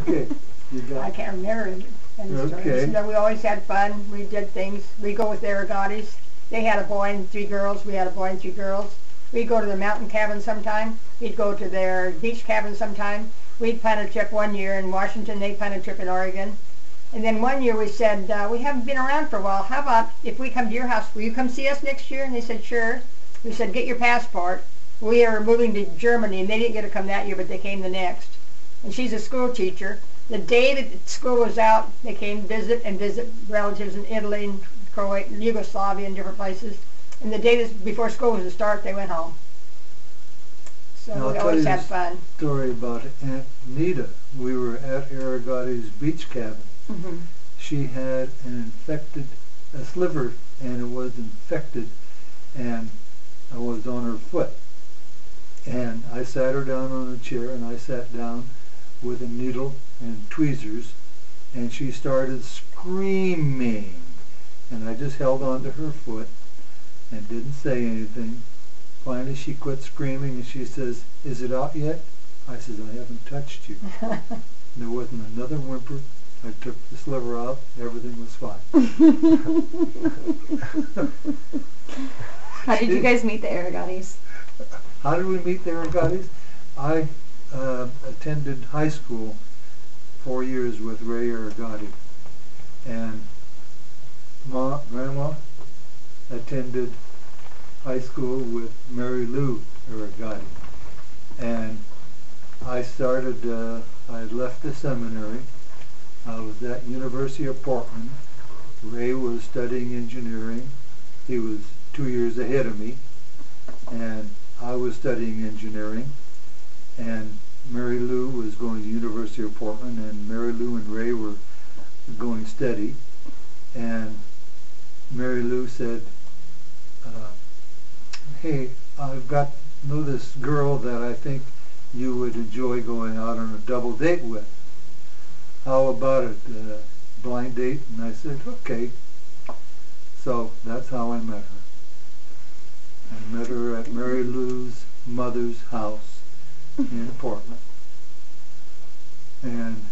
Okay. You got I can't remember any stories. Okay. No, we always had fun. We did things. We go with the Aragattis. They had a boy and 3 girls. We had a boy and 3 girls. We'd go to their mountain cabin sometime. We'd go to their beach cabin sometime. We'd plan a trip one year in Washington. They planned a trip in Oregon. And then one year we said, we haven't been around for a while. How about if we come to your house? Will you come see us next year? And they said, sure. We said, get your passport. We are moving to Germany, and they didn't get to come that year, but they came the next. And she's a school teacher. The day that school was out, they came visit relatives in Italy and Croatia, Yugoslavia, and different places. And the day before school was to start, they went home. So Now, we I'll always tell you had fun. Story about Aunt Nita. We were at Aragatti's beach cabin. Mm-hmm. She had a sliver, and it was infected, and I was on her foot. And I sat her down on a chair, and I sat down with a needle and tweezers, and she started screaming. And I just held on to her foot and didn't say anything. Finally she quit screaming, and she says, is it out yet? I says, I haven't touched you. There wasn't another whimper. I took the sliver out. Everything was fine. How did you guys meet the Aragattis? How did we meet the Aragattis? I attended high school 4 years with Ray Aragatti, and Grandma attended high school with Mary Lou Aragatti. And I started, I had left the seminary. I was at University of Portland. Ray was studying engineering. He was 2 years ahead of me, and I was studying engineering. And Mary Lou was going to University of Portland, and Mary Lou and Ray were going steady. And Mary Lou said, hey, I've got this girl that I think you would enjoy going out on a double date with. How about it, blind date? And I said, okay. So that's how I met her. I met her at Mary Lou's mother's house in Portland. And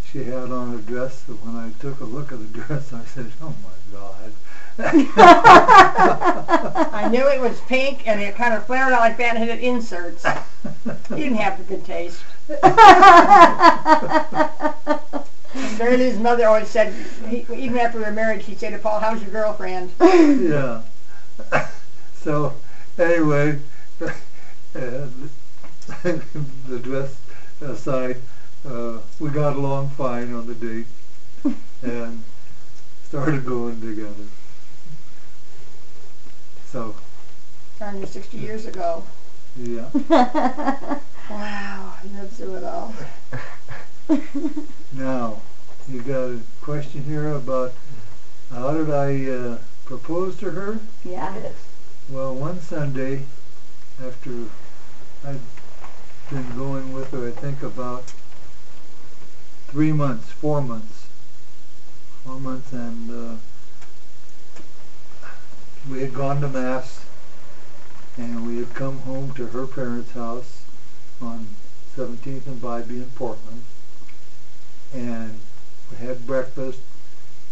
she had on a dress that when I took a look at the dress, I said, oh my God. I knew it was pink, and it kind of flared out like that and had inserts. You didn't have the good taste. Mary Lou's mother always said, even after we were married, she'd say to Paul, how's your girlfriend? Yeah. So, anyway, the dress aside, we got along fine on the date and started going together. So. Darn near 60 years ago. Yeah. Wow, I lived through it all. Now, you got a question here about how did I propose to her? Yeah. Yes. Well, one Sunday, after I'd been going with her, I think about 3 months, 4 months, and we had gone to Mass, and we had come home to her parents' house on 17th and Bybee in Portland, and we had breakfast.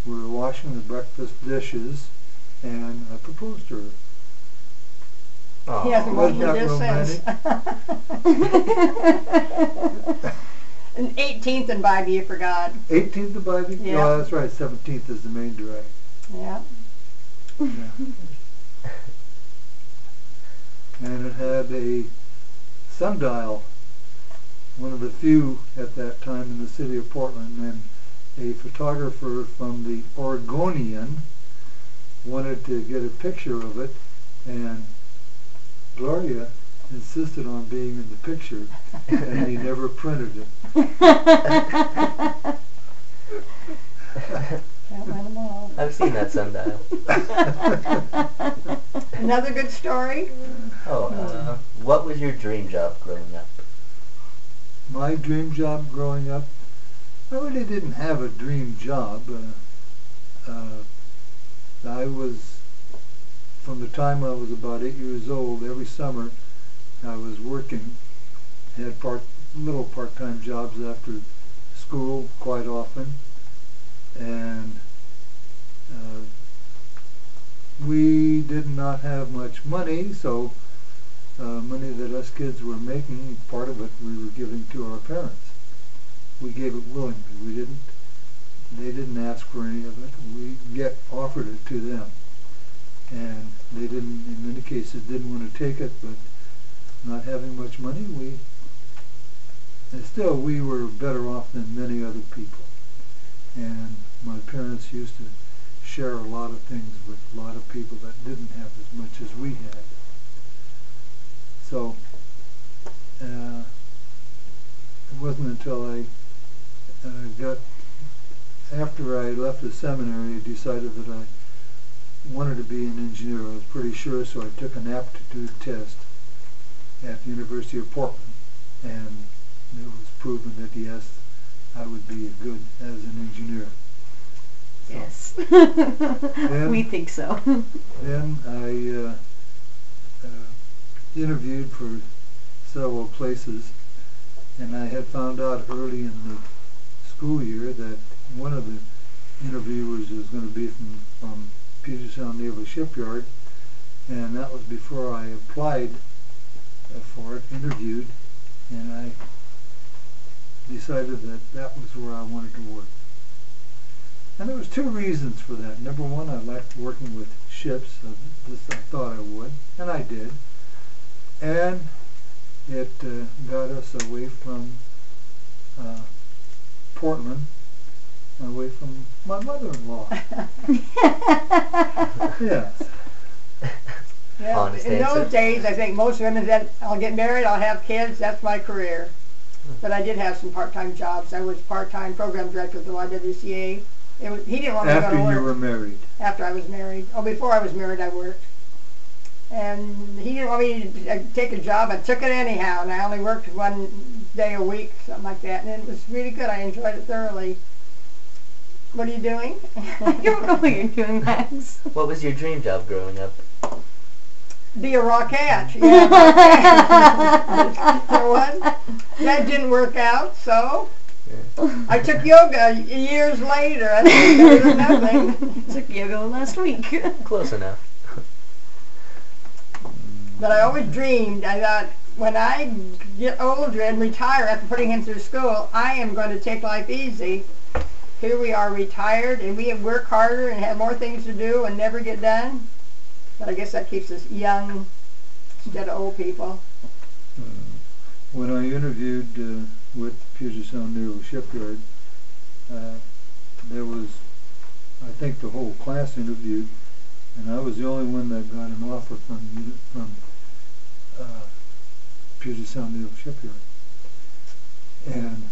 We were washing the breakfast dishes, and I proposed to her. He hasn't washed Wasn't the that dish since. And 18th and Bybee, you forgot. 18th of Bybee? Yeah. Oh, that's right. 17th is the main drag. Yeah. Yeah. And it had a sundial, one of the few at that time in the city of Portland, and a photographer from the Oregonian wanted to get a picture of it, and Gloria insisted on being in the picture, and he never printed it. Can't win them all. I've seen that sundial. Another good story? Oh, what was your dream job growing up? My dream job growing up, I really didn't have a dream job. I was, from the time I was about 8 years old, every summer I was working, had little part-time jobs after school quite often, and we did not have much money, so money that us kids were making, part of it we were giving to our parents. We gave it willingly. They didn't ask for any of it. We offered it to them. And they didn't, in many cases, didn't want to take it, but not having much money, we were better off than many other people. And my parents used to share a lot of things with a lot of people that didn't have as much as we had. So it wasn't until I after I left the seminary, I decided that I wanted to be an engineer. I was pretty sure, so I took an aptitude test at the University of Portland, and it was proven that yes, I would be good as an engineer. So Yes. We think so. then I interviewed for several places, and I had found out early in the school year that one of the interviewers was going to be from Puget Sound Naval Shipyard, and that was before I applied for it, interviewed, and I decided that that was where I wanted to work. And there was two reasons for that. Number one, I liked working with ships. I thought I would, and I did. And it got us away from Portland, away from my mother-in-law. Yes. Yeah, Honest in answer. those days, I think most women said, I'll get married, I'll have kids, that's my career. But I did have some part-time jobs. I was part-time program director at the YWCA. He didn't want me to go to work. After you were married. After I was married. Oh, before I was married, I worked. And he didn't want me to take a job. I took it anyhow, and I only worked one day a week, something like that. And it was really good. I enjoyed it thoroughly. What are you doing? I don't know what you're doing, Max. What was your dream job growing up? Be a rockette. Yeah, rockette. There was. That didn't work out, so Yeah. I took yoga years later. I think better than nothing. Took yoga last week. Close enough. But I always dreamed, I thought, when I get older and retire after putting him through school, I am going to take life easy. Here we are retired, and we work harder and have more things to do and never get done. But I guess that keeps us young instead of old people. When I interviewed with Puget Sound Naval Shipyard, there was, I think the whole class interviewed, and I was the only one that got an offer from Puget Sound Naval Shipyard. And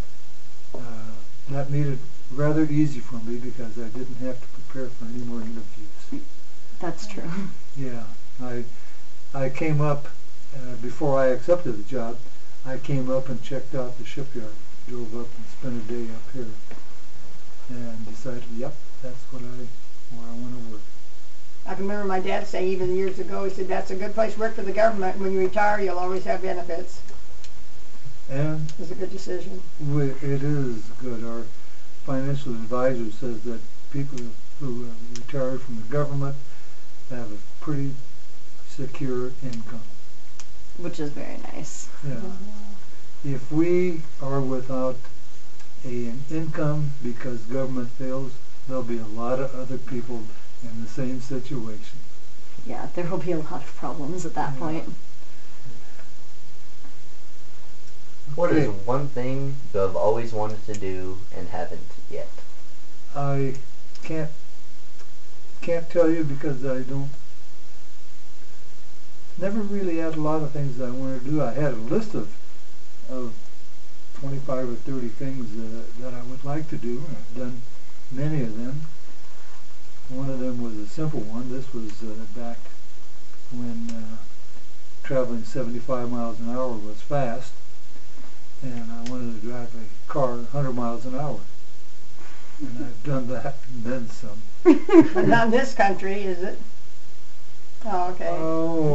that made it rather easy for me because I didn't have to prepare for any more interviews. That's true. Yeah, I came up, before I accepted the job, I came up and checked out the shipyard, drove up and spent a day up here, and decided, yep, that's where I want to work. I can remember my dad saying even years ago, he said, that's a good place to work for the government. When you retire, you'll always have benefits. And It was a good decision. it is good. Our financial advisor says that people who have retired from the government have a pretty secure income. Which is very nice. Yeah. If we are without an income because government fails, there'll be a lot of other people in the same situation. Yeah, there will be a lot of problems at that point. What is Okay. one thing you have always wanted to do and haven't yet? I can't tell you because I never really had a lot of things that I wanted to do. I had a list of 25 or 30 things that I would like to do. I've done many of them. One of them was a simple one. This was back when traveling 75 miles an hour was fast, and I wanted to drive a car 100 miles an hour. And I've done that and then some. But not in this country, is it? Oh, okay. Oh,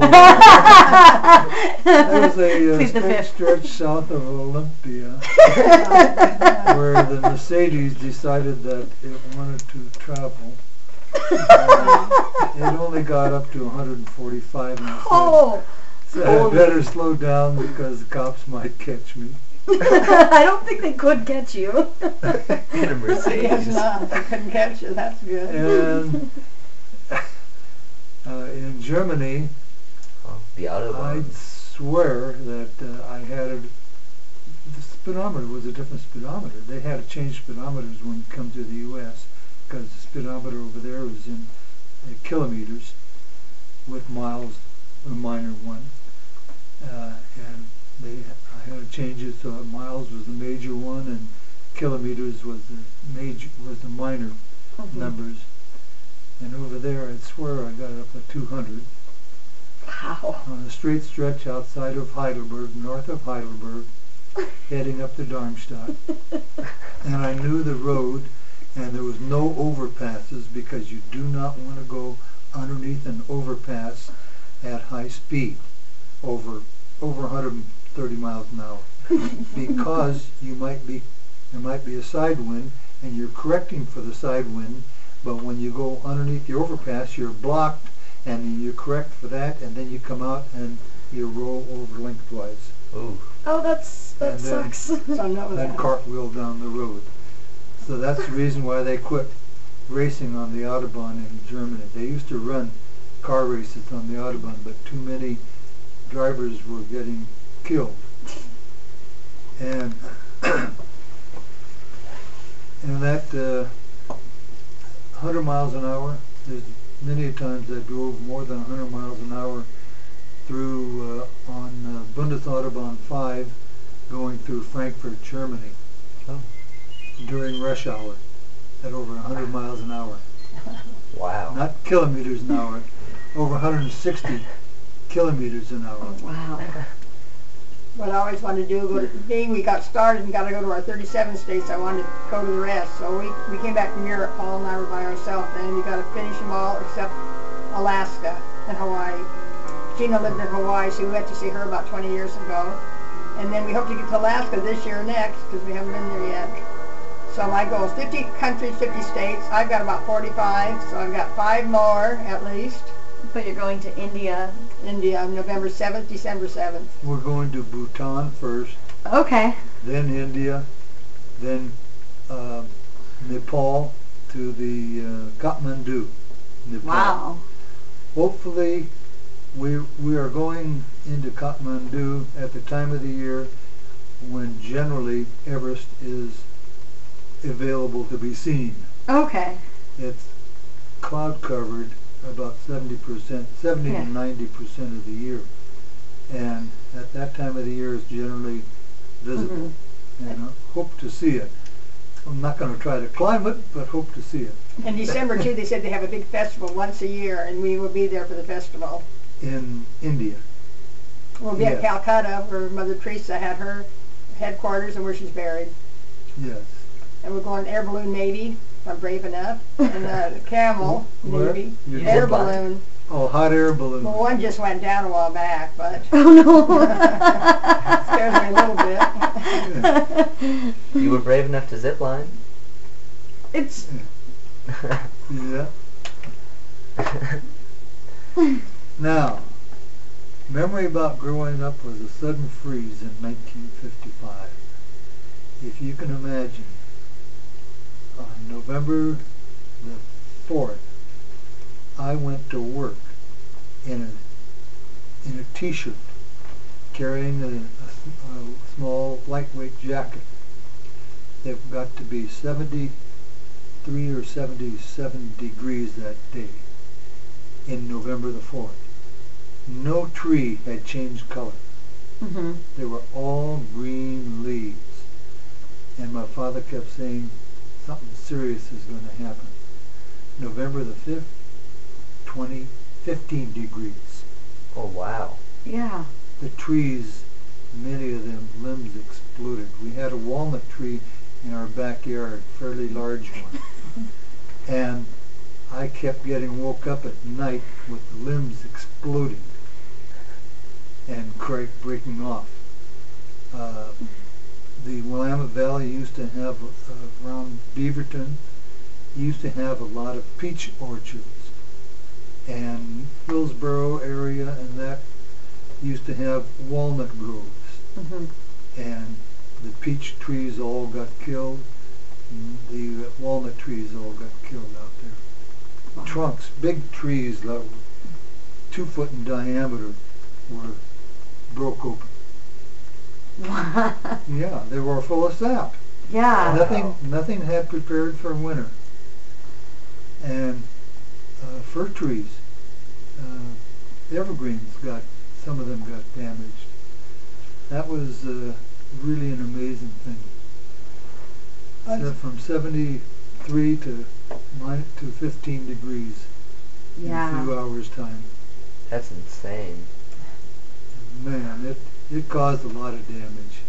there was a Plead the straight fifth. stretch south of Olympia where the Mercedes decided that it wanted to travel. It only got up to 145 and I Oh, said I better slow down because the cops might catch me. I don't think they could catch you. In a I guess Mercedes. not. They couldn't catch you. That's good. And in Germany, Oh, the I'd Autobahn. swear that I had the speedometer was a different speedometer. They had to change speedometers when you come to the U.S. because the speedometer over there was in kilometers with miles, a minor one. And I had to change it so that miles was the major one and kilometers was the minor numbers. And over there, I'd swear I got it up to 200 Wow. on a straight stretch outside of Heidelberg, north of Heidelberg, heading up to Darmstadt. And I knew the road, and there was no overpasses because you do not want to go underneath an overpass at high speed, over 130 miles an hour, because there might be a side wind, and you're correcting for the side wind. But when you go underneath the overpass, you're blocked, and then you correct for that, and then you come out and you roll over lengthwise. Ooh. Oh, that And then- sucks. So I know Then that. cartwheel down the road. So that's the reason why they quit racing on the Autobahn in Germany. They used to run car races on the Autobahn, but too many drivers were getting killed. And and that 100 miles an hour, there's many times I drove more than 100 miles an hour through on Bundesautobahn 5 going through Frankfurt, Germany Oh. during rush hour at over 100 miles an hour. Wow. Not kilometers an hour, over 160 kilometers an hour. Wow. What I always wanted to do, being we got started and got to go to our 37 states, I wanted to go to the rest. So we came back from Europe, Paul and I were by ourselves, and we got to finish them all except Alaska and Hawaii. Gina lived in Hawaii, so we went to see her about 20 years ago. And then we hope to get to Alaska this year or next, because we haven't been there yet. So my goal is 50 countries, 50 states. I've got about 45, so I've got 5 more at least. But you're going to India. India, November 7th, December 7th. We're going to Bhutan first, Okay. then India, then Nepal to the Kathmandu, Nepal. Wow. Hopefully, we are going into Kathmandu at the time of the year when generally Everest is available to be seen. Okay. It's cloud covered about 70%, 70 Yeah. to 90% of the year, and at that time of the year it's generally visible. And I hope to see it. I'm not going to try to climb it, but hope to see it. In December too, they said they have a big festival once a year, and we will be there for the festival. In India. We'll be at Yes. Calcutta, where Mother Teresa had her headquarters and where she's buried. Yes. And we're going air balloon Navy, if I'm brave enough, and Camel Where? Navy, You're air zip line? balloon. Oh, hot air balloon. Well, one just went down a while back, but Oh no. scares me a little bit. You were brave enough to zip line? It's Yeah. Now, memory about growing up was a sudden freeze in 1955. If you can imagine, on November the 4th, I went to work in a t-shirt, carrying a small lightweight jacket. It got to be 73 or 77 degrees that day in November the 4th. No tree had changed color. They were all green leaves. And my father kept saying, something serious is going to happen. November the 5th, 15 degrees. Oh, wow. yeah. The trees, many of them, limbs exploded. We had a walnut tree in our backyard, fairly large one. And I kept getting woke up at night with the limbs exploding and breaking off. The Willamette Valley used to have, around Beaverton, used to have a lot of peach orchards. And Hillsborough area and that used to have walnut groves. Mm-hmm. And the peach trees all got killed. And the walnut trees all got killed out there. Wow. Trunks, big trees that were 2 foot in diameter broke open. Yeah, they were full of sap. Yeah. Nothing had prepared for winter. And fir trees, evergreens some of them got damaged. That was really an amazing thing. So from 73 to 15 degrees in a few hours' time. That's insane. Man, it caused a lot of damage.